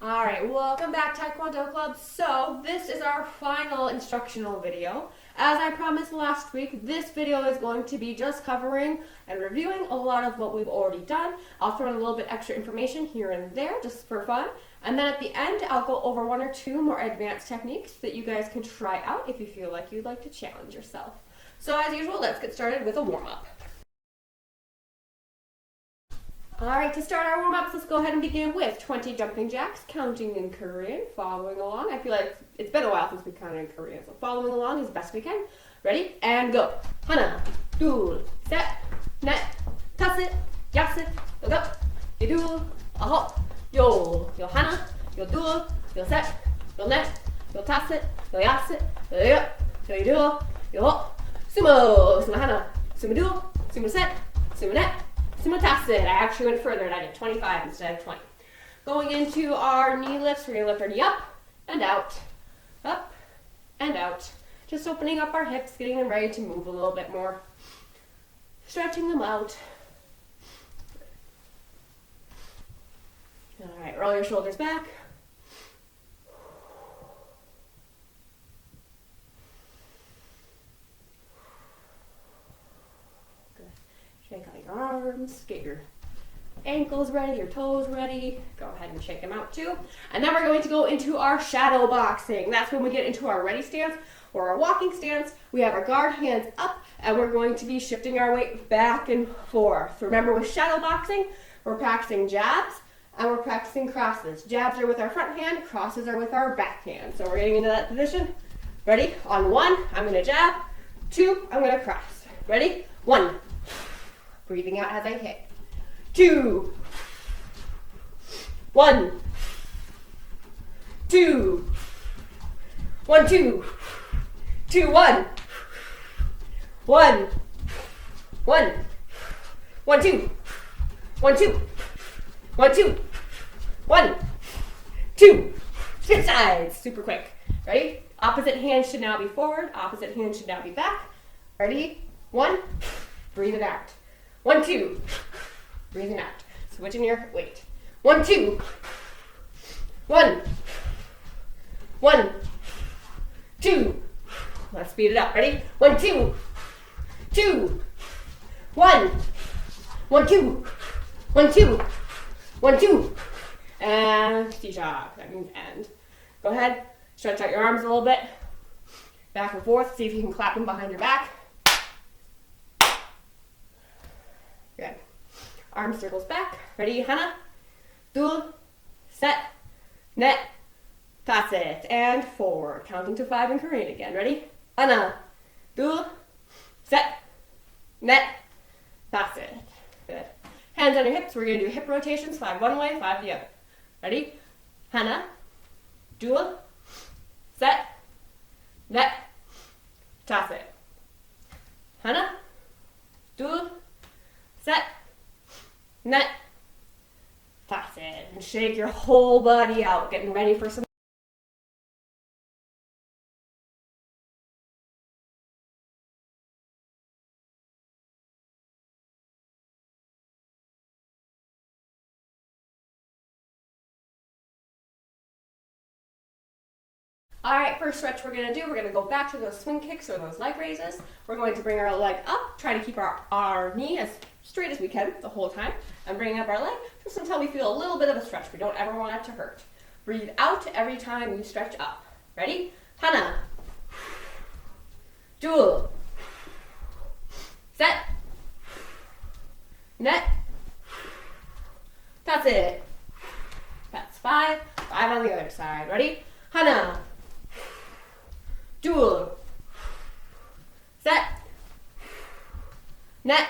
Alright, welcome back Taw Kwon Do Club. So, this is our final instructional video. As I promised last week, this video is going to be just covering and reviewing a lot of what we've already done. I'll throw in a little bit extra information here and there just for fun. And then at the end, I'll go over one or two more advanced techniques that you guys can try out if you feel like you'd like to challenge yourself. So as usual, let's get started with a warm-up. Alright, to start our warm-ups, let's go ahead and begin with 20 jumping jacks, counting in Korean, following along. I feel like it's been a while since we counted in Korean, so following along as best we can. Ready? And go. 하나, 둘, 셋, 넷, 다섯, 여섯, 일곱, 여덟, 아홉, 요 하나, 요 둘, 요 셋, 요 넷, 요 다섯, 요 여섯, 요 일곱, 요 여덟, 요 스무, 스물하나, 스물둘, 스물셋, 스물넷, I actually went further and I did 25 instead of 20. Going into our knee lifts, we're going to lift our knee up and out, up and out. Just opening up our hips, getting them ready to move a little bit more. Stretching them out. All right, roll your shoulders back. Shake out your arms, get your ankles ready, your toes ready. Go ahead and shake them out too. And then we're going to go into our shadow boxing. That's when we get into our ready stance or our walking stance. We have our guard hands up and we're going to be shifting our weight back and forth. Remember, with shadow boxing, we're practicing jabs and we're practicing crosses. Jabs are with our front hand, crosses are with our back hand. So we're getting into that position. Ready? On one, I'm going to jab. Two, I'm going to cross. Ready? One. Breathing out as I hit. Two. One. Two. One, two. Two, one. One. One. One, two. One, two. One, two. One. Two. Switch sides. Super quick. Ready? Opposite hand should now be forward. Opposite hand should now be back. Ready? One. Breathe it out. 1, 2, breathing out, switching your weight. 1, 2, 1, 1, 2, let's speed it up, ready? 1, 2, 2, 1, 1, 2, 1, 2, 1, 2, and T-shock, that means end. Go ahead, stretch out your arms a little bit, back and forth, see if you can clap them behind your back. Good. Arm circles back. Ready? 하나, 둘, 셋, 넷, 다섯, and forward. Counting to 5 in Korean again. Ready? 하나, 둘, 셋, 넷, 다섯. Good. Hands on your hips. We're going to do hip rotations. 5 one way, 5 the other. Ready? 하나, 둘, 셋, 넷, 다섯. 하나, 둘, set, net, that's it. And shake your whole body out, getting ready for some. Alright, first stretch we're going to go back to those swing kicks or those leg raises. We're going to bring our leg up, try to keep our knee as straight as we can the whole time, and bring up our leg just until we feel a little bit of a stretch. We don't ever want it to hurt. Breathe out every time you stretch up. Ready? 하나, 둘, 셋, 넷, 다섯. That's 5. 5 on the other side. Ready? 하나, 둘, 셋, 넷,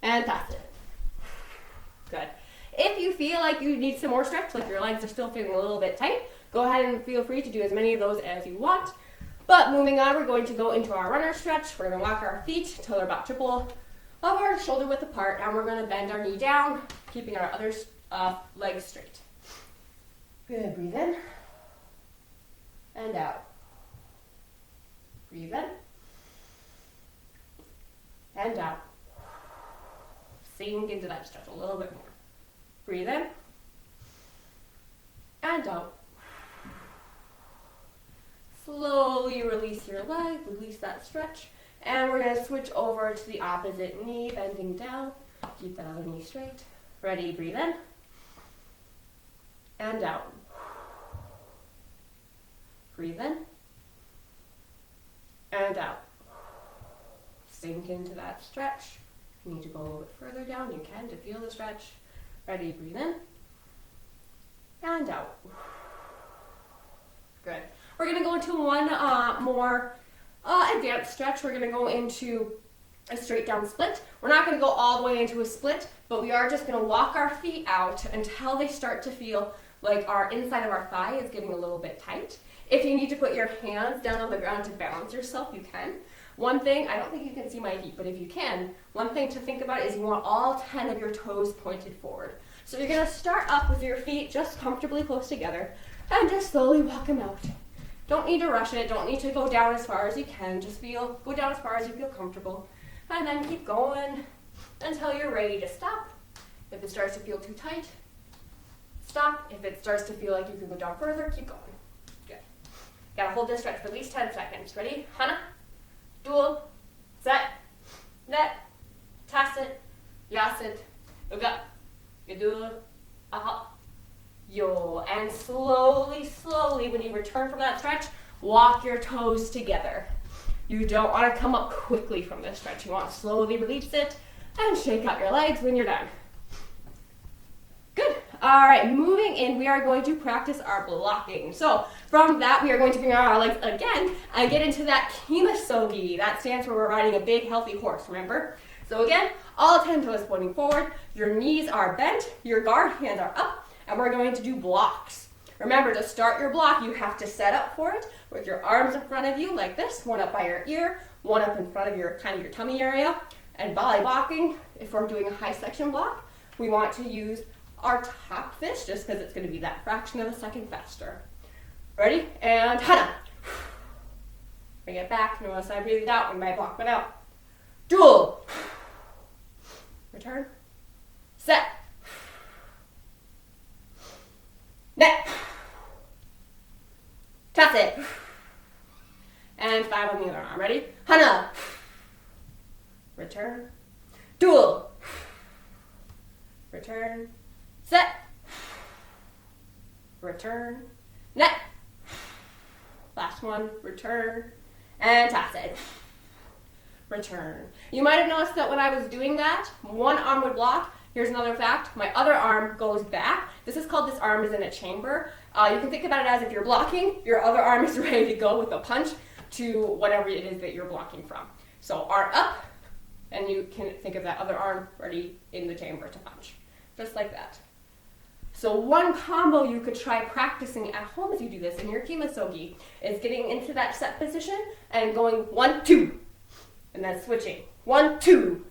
and 다섯. Good. If you feel like you need some more stretch, like your legs are still feeling a little bit tight, go ahead and feel free to do as many of those as you want. But moving on, we're going to go into our runner stretch. We're going to walk our feet until they're about triple of our shoulder width apart, and we're going to bend our knee down, keeping our other legs straight. Good. Breathe in and out. Breathe in and out. Sink into that stretch a little bit more. Breathe in and out. Slowly release your leg, release that stretch, and we're going to switch over to the opposite knee, bending down. Keep that other knee straight. Ready, breathe in, and out. Breathe in, and out. Sink into that stretch. If you need to go a little bit further down, you can to feel the stretch. Ready, breathe in, and out. Good. We're going to go into one more advanced stretch. We're going to go into a straight down split. We're not going to go all the way into a split, but we are just going to walk our feet out until they start to feel like our inside of our thigh is getting a little bit tight. If you need to put your hands down on the ground to balance yourself, you can. One thing, I don't think you can see my feet, but if you can, one thing to think about is you want all 10 of your toes pointed forward. So you're going to start up with your feet just comfortably close together and just slowly walk them out. Don't need to rush it. Don't need to go down as far as you can. Just go down as far as you feel comfortable. And then keep going until you're ready to stop. If it starts to feel too tight, stop. If it starts to feel like you can go down further, keep going. Good. Gotta hold this stretch for at least 10 seconds. Ready? Hana, dual, set, net, tasset, yasit, uga, yadula, aha. Yo, and slowly, slowly, when you return from that stretch, walk your toes together. You don't want to come up quickly from this stretch. You want to slowly release it and shake out your legs when you're done. Good. All right, moving in, we are going to practice our blocking. So from that, we are going to bring our legs again and get into that kimisogi. That stands for we're riding a big, healthy horse, remember? So again, all 10 toes pointing forward. Your knees are bent. Your guard hands are up. And we're going to do blocks. Remember, to start your block, you have to set up for it with your arms in front of you like this, one up by your ear, one up in front of your kind of your tummy area. And volley blocking, if we're doing a high section block, we want to use our top fist just because it's going to be that fraction of a second faster. Ready? And hana. Bring it back. Notice I breathed out when my block went out. Dual. Return. Set. Net. Toss it. And 5 on the other arm. Ready? Hana. Return. Dual. Return. Set. Return. Net. Last one. Return. And toss it. Return. You might have noticed that when I was doing that, one arm would block. Here's another fact. My other arm goes back. This arm is in a chamber. You can think about it as if you're blocking, your other arm is ready to go with a punch to whatever it is that you're blocking from. So arm up, and you can think of that other arm ready in the chamber to punch. Just like that. So one combo you could try practicing at home as you do this in your kimisogi is getting into that set position and going 1, 2, and then switching. 1, 2,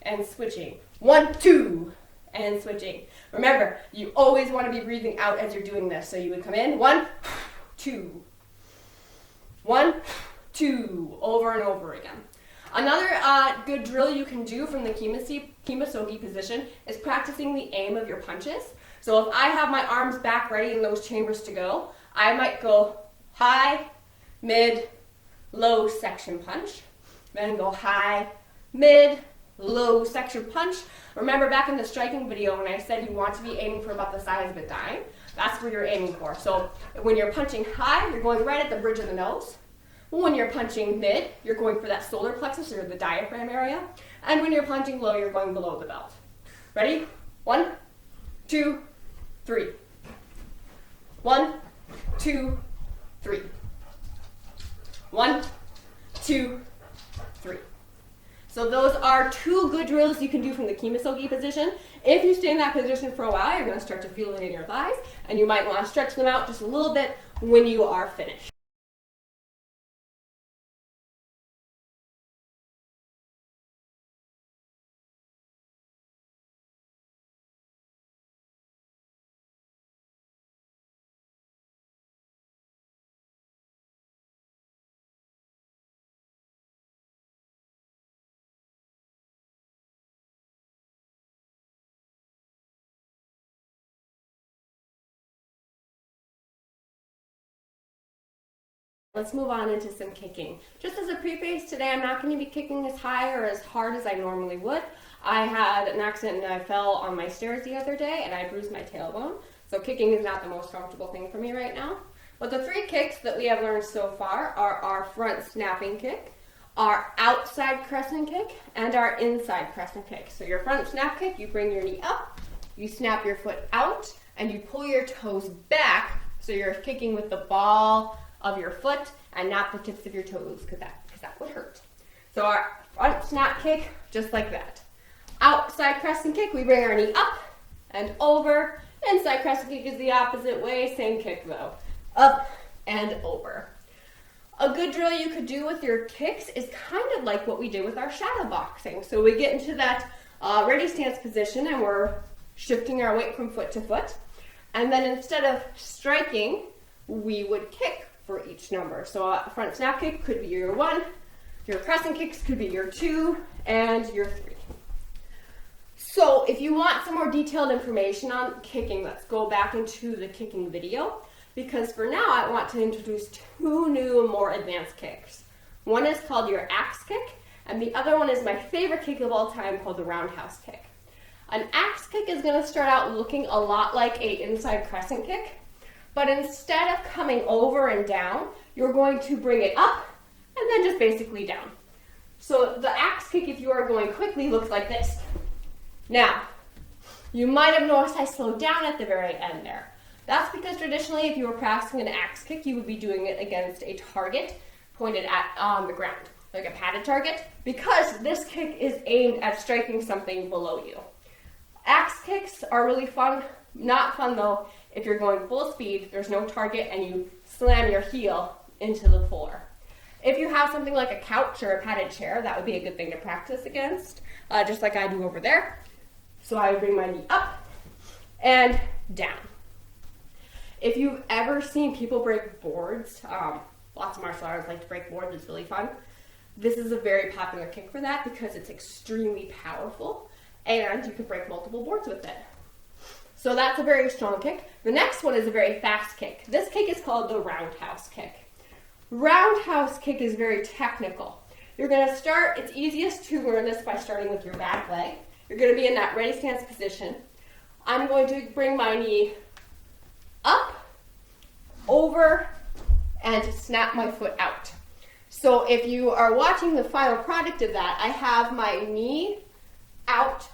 and switching. 1, 2, and switching. Remember, you always want to be breathing out as you're doing this. So you would come in, 1, 2, 1, 2, over and over again. Another good drill you can do from the kimisogi position is practicing the aim of your punches. So if I have my arms back ready in those chambers to go, I might go high, mid, low section punch. Then go high, mid, low section punch. Remember back in the striking video when I said you want to be aiming for about the size of a dime? That's where you're aiming for. So when you're punching high, you're going right at the bridge of the nose. When you're punching mid, you're going for that solar plexus or the diaphragm area. And when you're punching low, you're going below the belt. Ready? 1, 2, 3. 1, 2, 3. 1, 2, 3. So those are 2 good drills you can do from the kimisogi position. If you stay in that position for a while, you're going to start to feel it in your thighs, and you might want to stretch them out just a little bit when you are finished. Let's move on into some kicking. Just as a preface, today I'm not going to be kicking as high or as hard as I normally would. I had an accident and I fell on my stairs the other day and I bruised my tailbone. So kicking is not the most comfortable thing for me right now. But the 3 kicks that we have learned so far are our front snapping kick, our outside crescent kick, and our inside crescent kick. So your front snap kick, you bring your knee up, you snap your foot out, and you pull your toes back. So you're kicking with the ball of your foot and not the tips of your toes, because that would hurt. So our front snap kick, just like that. Outside crescent kick, we bring our knee up and over. Inside crescent kick is the opposite way, same kick though. Up and over. A good drill you could do with your kicks is kind of like what we did with our shadow boxing. So we get into that ready stance position and we're shifting our weight from foot to foot. And then instead of striking, we would kick for each number. So a front snap kick could be your 1, your crescent kicks could be your 2, and your 3. So if you want some more detailed information on kicking, let's go back into the kicking video, because for now I want to introduce 2 new, more advanced kicks. One is called your axe kick, and the other one is my favorite kick of all time, called the roundhouse kick. An axe kick is going to start out looking a lot like a inside crescent kick, but instead of coming over and down, you're going to bring it up and then just basically down. So the axe kick, if you are going quickly, looks like this. Now, you might have noticed I slowed down at the very end there. That's because traditionally, if you were practicing an axe kick, you would be doing it against a target pointed on the ground, like a padded target, because this kick is aimed at striking something below you. Axe kicks are really fun. Not fun though if you're going full speed, there's no target, and you slam your heel into the floor. If you have something like a couch or a padded chair, that would be a good thing to practice against, just like I do over there. So I would bring my knee up and down. If you've ever seen people break boards, lots of martial artists like to break boards, it's really fun. This is a very popular kick for that because it's extremely powerful and you can break multiple boards with it. So that's a very strong kick. The next one is a very fast kick. This kick is called the roundhouse kick. Roundhouse kick is very technical. You're going to start, it's easiest to learn this by starting with your back leg. You're going to be in that ready stance position. I'm going to bring my knee up, over, and snap my foot out. So if you are watching the final product of that, I have my knee out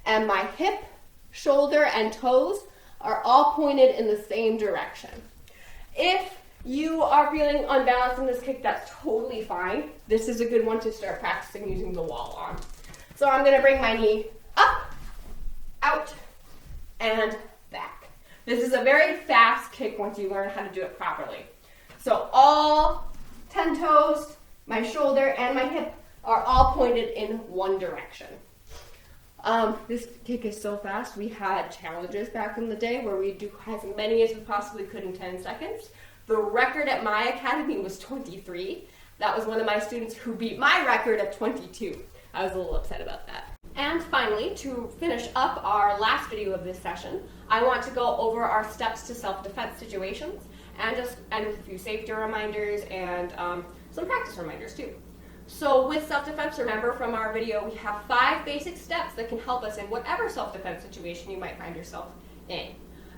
and my hip, shoulder, and toes are all pointed in the same direction. If you are feeling unbalanced in this kick, that's totally fine. This is a good one to start practicing using the wall on. So I'm going to bring my knee up, out, and back. This is a very fast kick once you learn how to do it properly. So all 10 toes, my shoulder, and my hip are all pointed in one direction. This kick is so fast. We had challenges back in the day where we do as many as we possibly could in 10 seconds. The record at my academy was 23. That was one of my students who beat my record at 22. I was a little upset about that. And finally, to finish up our last video of this session, I want to go over our steps to self-defense situations and a few safety reminders and some practice reminders too. So with self-defense, remember from our video, we have 5 basic steps that can help us in whatever self-defense situation you might find yourself in.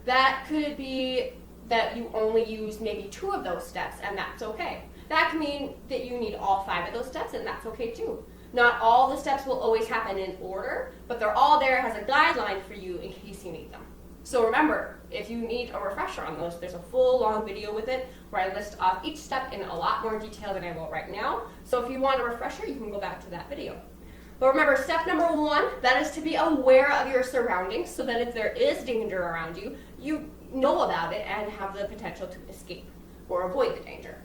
That could be that you only use maybe 2 of those steps, and that's okay. That can mean that you need all 5 of those steps, and that's okay too. Not all the steps will always happen in order, but they're all there as a guideline for you in case you need them. So remember, if you need a refresher on those, there's a full long video with it where I list off each step in a lot more detail than I will right now. So if you want a refresher, you can go back to that video. But remember, step number 1, that is to be aware of your surroundings so that if there is danger around you, you know about it and have the potential to escape or avoid the danger.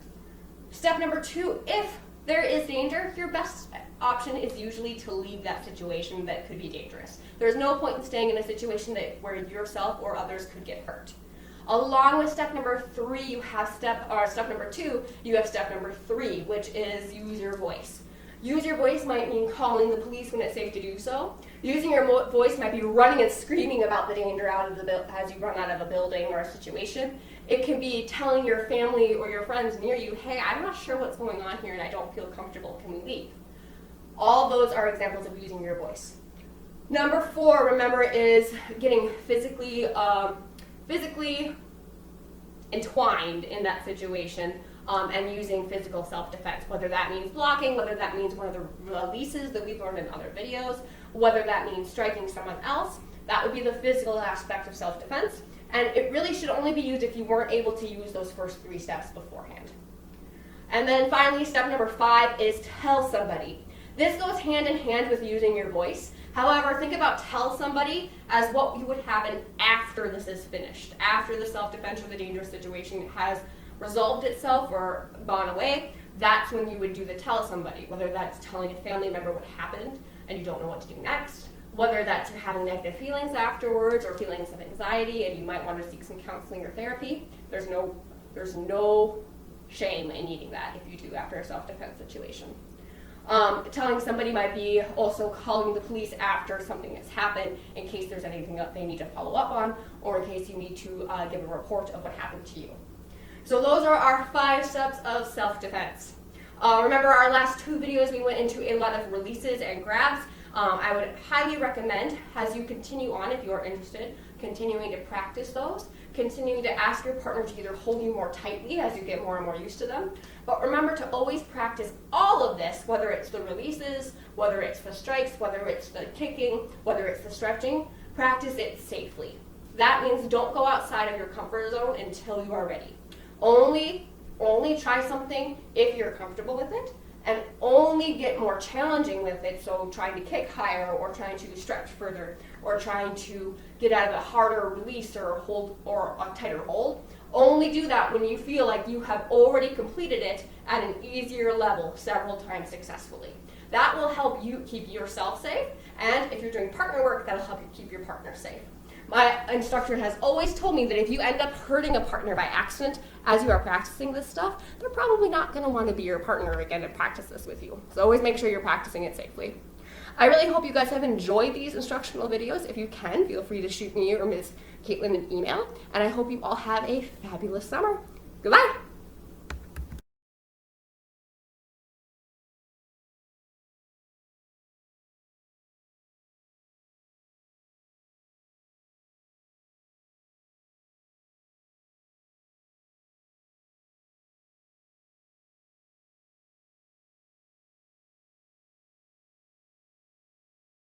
Step number 2, if there is danger, your best option is usually to leave that situation that could be dangerous. There's no point in staying in a situation where yourself or others could get hurt. Along with step number 3, you have step number 2, you have step number 3, which is use your voice. Use your voice might mean calling the police when it's safe to do so. Using your voice might be running and screaming about the danger out of as you run out of a building or a situation. It can be telling your family or your friends near you, hey, I'm not sure what's going on here and I don't feel comfortable, can we leave? All those are examples of using your voice. Number 4, remember, is getting physically entwined in that situation and using physical self-defense, whether that means blocking, whether that means one of the releases that we've learned in other videos, whether that means striking someone else. That would be the physical aspect of self-defense, and it really should only be used if you weren't able to use those first 3 steps beforehand. And then finally, step number 5 is tell somebody. This goes hand in hand with using your voice. However, think about tell somebody as what would happen after this is finished, after the self-defense or the dangerous situation has resolved itself or gone away. That's when you would do the tell somebody, whether that's telling a family member what happened and you don't know what to do next, whether that's you're having negative feelings afterwards or feelings of anxiety and you might want to seek some counseling or therapy. There's no shame in needing that if you do after a self-defense situation. Telling somebody might be also calling the police after something has happened in case there's anything that they need to follow up on or in case you need to give a report of what happened to you. So those are our 5 steps of self-defense. Remember our last 2 videos we went into a lot of releases and grabs. I would highly recommend, as you continue on, if you are interested, continuing to practice those, continuing to ask your partner to either hold you more tightly as you get more and more used to them. But remember to always practice all of this, whether it's the releases, whether it's the strikes, whether it's the kicking, whether it's the stretching, practice it safely. That means don't go outside of your comfort zone until you are ready. Only try something if you're comfortable with it, and only get more challenging with it, so trying to kick higher or trying to stretch further or trying to get out of a harder release or hold or a tighter hold. Only do that when you feel like you have already completed it at an easier level several times successfully. That will help you keep yourself safe, and if you're doing partner work, that'll help you keep your partner safe. My instructor has always told me that if you end up hurting a partner by accident as you are practicing this stuff, they're probably not going to want to be your partner again and practice this with you. So always make sure you're practicing it safely. I really hope you guys have enjoyed these instructional videos. If you can, feel free to shoot me or Ms. Caitlin an email. And I hope you all have a fabulous summer. Goodbye!